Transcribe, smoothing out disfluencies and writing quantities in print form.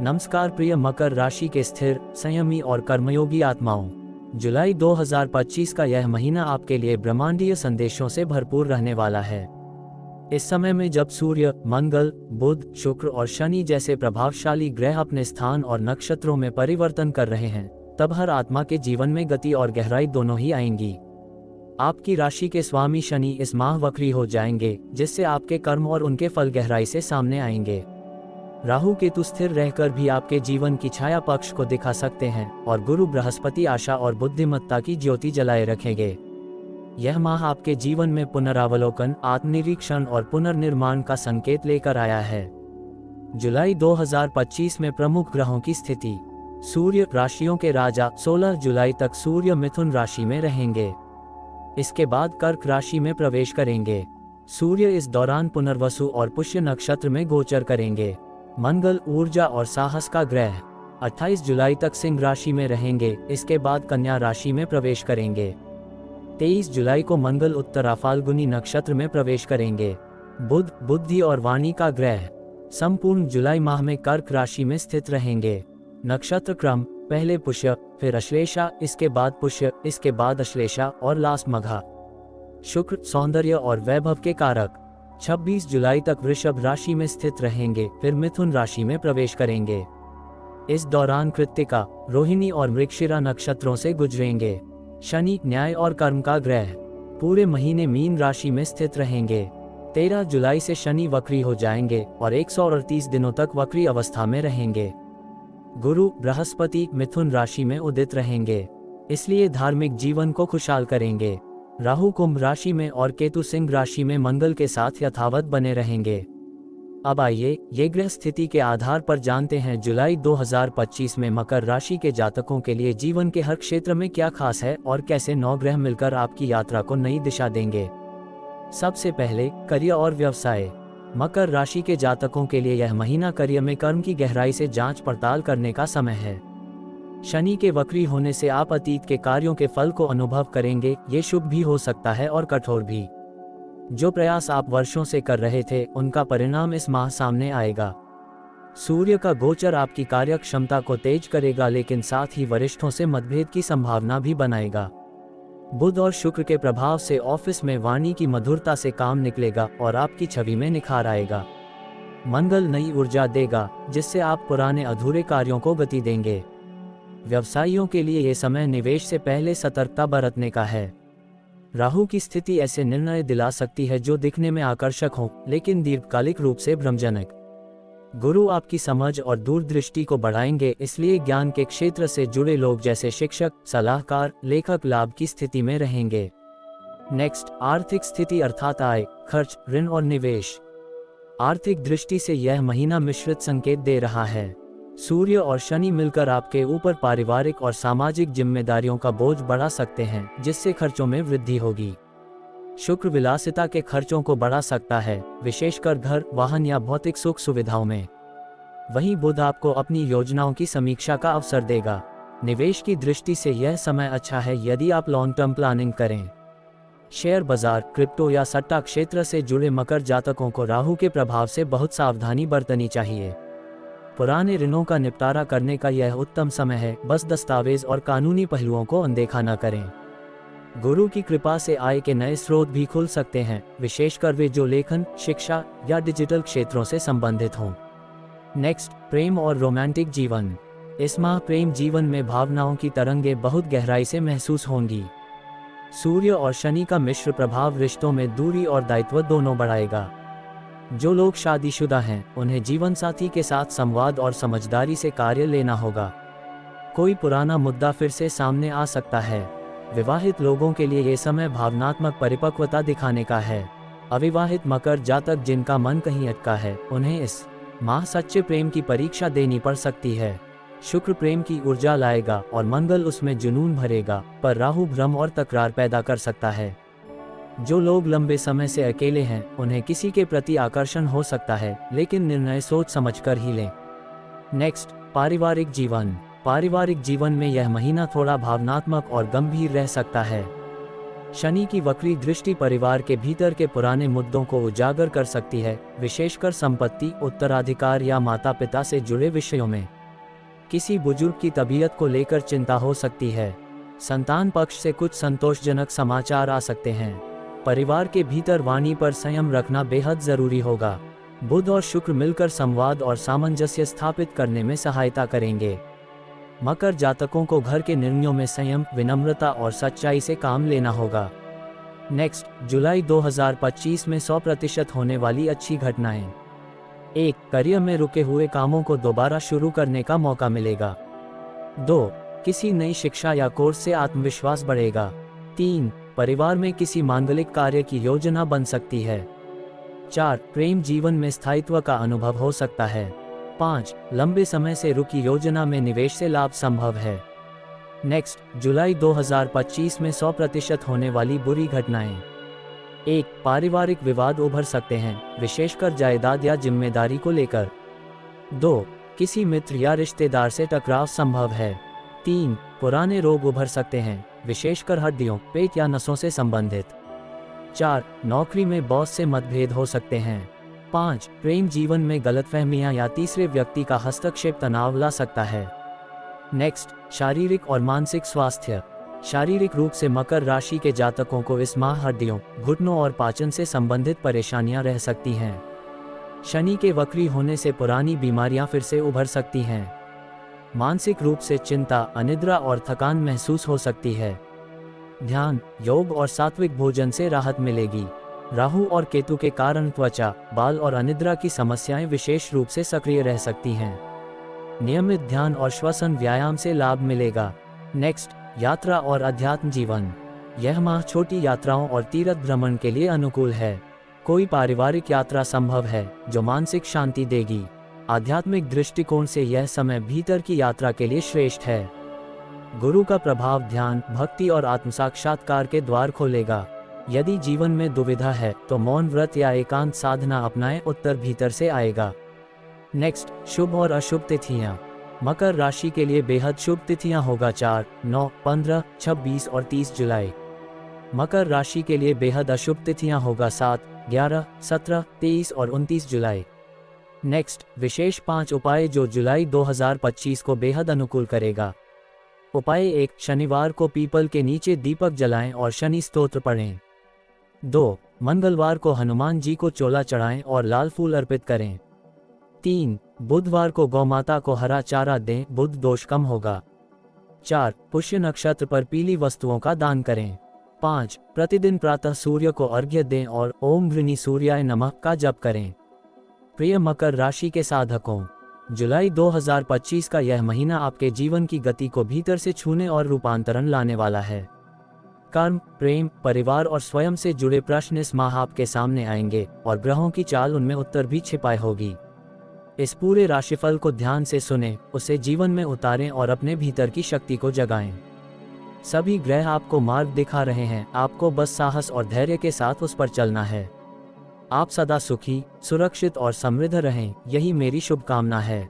नमस्कार प्रिय मकर राशि के स्थिर, संयमी और कर्मयोगी आत्माओं। जुलाई 2025 का यह महीना आपके लिए ब्रह्मांडीय संदेशों से भरपूर रहने वाला है। इस समय में जब सूर्य, मंगल, बुध, शुक्र और शनि जैसे प्रभावशाली ग्रह अपने स्थान और नक्षत्रों में परिवर्तन कर रहे हैं, तब हर आत्मा के जीवन में गति और गहराई दोनों ही आएंगी। आपकी राशि के स्वामी शनि इस माह वक्री हो जाएंगे, जिससे आपके कर्म और उनके फल गहराई से सामने आएंगे। राहु केतु स्थिर रहकर भी आपके जीवन की छाया पक्ष को दिखा सकते हैं और गुरु बृहस्पति आशा और बुद्धिमत्ता की ज्योति जलाए रखेंगे। यह माह आपके जीवन में पुनरावलोकन, आत्मनिरीक्षण और पुनर्निर्माण का संकेत लेकर आया है। जुलाई 2025 में प्रमुख ग्रहों की स्थिति। सूर्य, राशियों के राजा, 16 जुलाई तक सूर्य मिथुन राशि में रहेंगे। इसके बाद कर्क राशि में प्रवेश करेंगे। सूर्य इस दौरान पुनर्वसु और पुष्य नक्षत्र में गोचर करेंगे। मंगल, ऊर्जा और साहस का ग्रह, 28 जुलाई तक सिंह राशि में रहेंगे। इसके बाद कन्या राशि में प्रवेश करेंगे। 23 जुलाई को मंगल उत्तरा फाल्गुनी नक्षत्र में प्रवेश करेंगे। बुध, बुद्धि और वाणी का ग्रह, संपूर्ण जुलाई माह में कर्क राशि में स्थित रहेंगे। नक्षत्र क्रम, पहले पुष्य, फिर अश्लेषा, इसके बाद पुष्य, इसके बाद अश्लेषा और लास्ट मघा। शुक्र, सौंदर्य और वैभव के कारक, 26 जुलाई तक वृषभ राशि में स्थित रहेंगे, फिर मिथुन राशि में प्रवेश करेंगे। इस दौरान कृत्तिका, रोहिणी और मृगशिरा नक्षत्रों से गुजरेंगे। शनि, न्याय और कर्म का ग्रह, पूरे महीने मीन राशि में स्थित रहेंगे। 13 जुलाई से शनि वक्री हो जाएंगे और 138 दिनों तक वक्री अवस्था में रहेंगे। गुरु, बृहस्पति मिथुन राशि में उदित रहेंगे, इसलिए धार्मिक जीवन को खुशहाल करेंगे। राहु कुंभ राशि में और केतु सिंह राशि में मंगल के साथ यथावत बने रहेंगे। अब आइए ये ग्रह स्थिति के आधार पर जानते हैं जुलाई 2025 में मकर राशि के जातकों के लिए जीवन के हर क्षेत्र में क्या खास है और कैसे 9 ग्रह मिलकर आपकी यात्रा को नई दिशा देंगे। सबसे पहले करियर और व्यवसाय। मकर राशि के जातकों के लिए यह महीना करियर में कर्म की गहराई से जांच पड़ताल करने का समय है। शनि के वक्री होने से आप अतीत के कार्यों के फल को अनुभव करेंगे। ये शुभ भी हो सकता है और कठोर भी। जो प्रयास आप वर्षों से कर रहे थे, उनका परिणाम इस माह सामने आएगा। सूर्य का गोचर आपकी कार्य क्षमता को तेज करेगा, लेकिन साथ ही वरिष्ठों से मतभेद की संभावना भी बनाएगा। बुध और शुक्र के प्रभाव से ऑफिस में वाणी की मधुरता से काम निकलेगा और आपकी छवि में निखार आएगा। मंगल नई ऊर्जा देगा, जिससे आप पुराने अधूरे कार्यों को गति देंगे। व्यवसायियों के लिए यह समय निवेश से पहले सतर्कता बरतने का है। राहु की स्थिति ऐसे निर्णय दिला सकती है जो दिखने में आकर्षक हो, लेकिन दीर्घकालिक रूप से भ्रमजनक। गुरु आपकी समझ और दूरदृष्टि को बढ़ाएंगे, इसलिए ज्ञान के क्षेत्र से जुड़े लोग जैसे शिक्षक, सलाहकार, लेखक लाभ की स्थिति में रहेंगे। नेक्स्ट, आर्थिक स्थिति अर्थात आय, खर्च, ऋण और निवेश। आर्थिक दृष्टि से यह महीना मिश्रित संकेत दे रहा है। सूर्य और शनि मिलकर आपके ऊपर पारिवारिक और सामाजिक जिम्मेदारियों का बोझ बढ़ा सकते हैं, जिससे खर्चों में वृद्धि होगी। शुक्र विलासिता के खर्चों को बढ़ा सकता है, विशेषकर घर, वाहन या भौतिक सुख सुविधाओं में। वहीं बुध आपको अपनी योजनाओं की समीक्षा का अवसर देगा। निवेश की दृष्टि से यह समय अच्छा है यदि आप लॉन्ग टर्म प्लानिंग करें। शेयर बाजार, क्रिप्टो या सट्टा क्षेत्र से जुड़े मकर जातकों को राहु के प्रभाव से बहुत सावधानी बरतनी चाहिए। पुराने ऋणों का निपटारा करने का यह उत्तम समय है, बस दस्तावेज और कानूनी पहलुओं को अनदेखा न करें। गुरु की कृपा से आय के नए स्रोत भी खुल सकते हैं, विशेषकर वे जो लेखन, शिक्षा या डिजिटल क्षेत्रों से संबंधित हों। नेक्स्ट, प्रेम और रोमांटिक जीवन। इस माह प्रेम जीवन में भावनाओं की तरंगें बहुत गहराई से महसूस होंगी। सूर्य और शनि का मिश्र प्रभाव रिश्तों में दूरी और दायित्व दोनों बढ़ाएगा। जो लोग शादीशुदा हैं, उन्हें जीवन साथी के साथ संवाद और समझदारी से कार्य लेना होगा। कोई पुराना मुद्दा फिर से सामने आ सकता है। विवाहित लोगों के लिए ये समय भावनात्मक परिपक्वता दिखाने का है। अविवाहित मकर जातक जिनका मन कहीं अटका है, उन्हें इस माह सच्चे प्रेम की परीक्षा देनी पड़ सकती है। शुक्र प्रेम की ऊर्जा लाएगा और मंगल उसमें जुनून भरेगा, पर राहु भ्रम और तकरार पैदा कर सकता है। जो लोग लंबे समय से अकेले हैं, उन्हें किसी के प्रति आकर्षण हो सकता है, लेकिन निर्णय सोच समझकर ही लें। नेक्स्ट, पारिवारिक जीवन। पारिवारिक जीवन में यह महीना थोड़ा भावनात्मक और गंभीर रह सकता है। शनि की वक्री दृष्टि परिवार के भीतर के पुराने मुद्दों को उजागर कर सकती है, विशेषकर संपत्ति, उत्तराधिकार या माता पिता से जुड़े विषयों में। किसी बुजुर्ग की तबीयत को लेकर चिंता हो सकती है। संतान पक्ष से कुछ संतोषजनक समाचार आ सकते हैं। परिवार के भीतर वाणी पर संयम रखना बेहद जरूरी होगा। बुध और शुक्र मिलकर संवाद और सामंजस्य स्थापित करने में सहायता करेंगे। मकर जातकों को घर के निर्णयों में संयम, विनम्रता और सच्चाई से काम लेना होगा। नेक्स्ट, जुलाई 2025 में 100% होने वाली अच्छी घटनाएं। 1. करियर में रुके हुए कामों को दोबारा शुरू करने का मौका मिलेगा। 2. किसी नई शिक्षा या कोर्स से आत्मविश्वास बढ़ेगा। 3. परिवार में किसी मांगलिक कार्य की योजना बन सकती है। 4. प्रेम जीवन में स्थायित्व का अनुभव हो सकता है। 5. लंबे समय से रुकी योजना में निवेश से लाभ संभव है। नेक्स्ट, जुलाई 2025 में 100% होने वाली बुरी घटनाएं। 1. पारिवारिक विवाद उभर सकते हैं, विशेषकर जायदाद या जिम्मेदारी को लेकर। 2. किसी मित्र या रिश्तेदार से टकराव संभव है। 3. पुराने रोग उभर सकते हैं, विशेषकर हड्डियों, पेट या नसों से संबंधित। 4. नौकरी में बॉस से मतभेद हो सकते हैं। 5. प्रेम जीवन में गलतफहमियां या तीसरे व्यक्ति का हस्तक्षेप तनाव ला सकता है। नेक्स्ट, शारीरिक और मानसिक स्वास्थ्य। शारीरिक रूप से मकर राशि के जातकों को इस माह हड्डियों, घुटनों और पाचन से संबंधित परेशानियां रह सकती हैं। शनि के वक्री होने से पुरानी बीमारियां फिर से उभर सकती हैं। मानसिक रूप से चिंता, अनिद्रा और थकान महसूस हो सकती है। ध्यान, योग और सात्विक भोजन से राहत मिलेगी। राहु और केतु के कारण त्वचा, बाल और अनिद्रा की समस्याएं विशेष रूप से सक्रिय रह सकती हैं। नियमित ध्यान और श्वसन व्यायाम से लाभ मिलेगा। नेक्स्ट, यात्रा और अध्यात्म जीवन। यह माह छोटी यात्राओं और तीर्थ भ्रमण के लिए अनुकूल है। कोई पारिवारिक यात्रा संभव है जो मानसिक शांति देगी। आध्यात्मिक दृष्टिकोण से यह समय भीतर की यात्रा के लिए श्रेष्ठ है। गुरु का प्रभाव ध्यान, भक्ति और आत्मसाक्षात्कार के द्वार खोलेगा। यदि जीवन में दुविधा है तो मौन व्रत या एकांत साधना अपनाएं, उत्तर भीतर से आएगा। नेक्स्ट, शुभ और अशुभ तिथियां। मकर राशि के लिए बेहद शुभ तिथियां होगा 4, 9, 15, 26 और 30 जुलाई। मकर राशि के लिए बेहद अशुभ तिथियां होगा 7, 11, 17, 23 और 29 जुलाई। नेक्स्ट, विशेष 5 उपाय जो जुलाई 2025 को बेहद अनुकूल करेगा। उपाय 1, शनिवार को पीपल के नीचे दीपक जलाएं और शनि स्तोत्र पढ़ें। 2, मंगलवार को हनुमान जी को चोला चढ़ाएं और लाल फूल अर्पित करें। 3, बुधवार को गौमाता को हरा चारा दें, बुध दोष कम होगा। 4, पुष्य नक्षत्र पर पीली वस्तुओं का दान करें। 5, प्रतिदिन प्रातः सूर्य को अर्घ्य दें और ओम वृणी सूर्याय नमः का जप करें। प्रिय मकर राशि के साधकों, जुलाई 2025 का यह महीना आपके जीवन की गति को भीतर से छूने और रूपांतरण लाने वाला है। कर्म, प्रेम, परिवार और स्वयं से जुड़े प्रश्न इस माह आपके सामने आएंगे और ग्रहों की चाल उनमें उत्तर भी छिपाए होगी। इस पूरे राशिफल को ध्यान से सुनें, उसे जीवन में उतारें और अपने भीतर की शक्ति को जगाएं। सभी ग्रह आपको मार्ग दिखा रहे हैं, आपको बस साहस और धैर्य के साथ उस पर चलना है। आप सदा सुखी, सुरक्षित और समृद्ध रहें, यही मेरी शुभकामना है।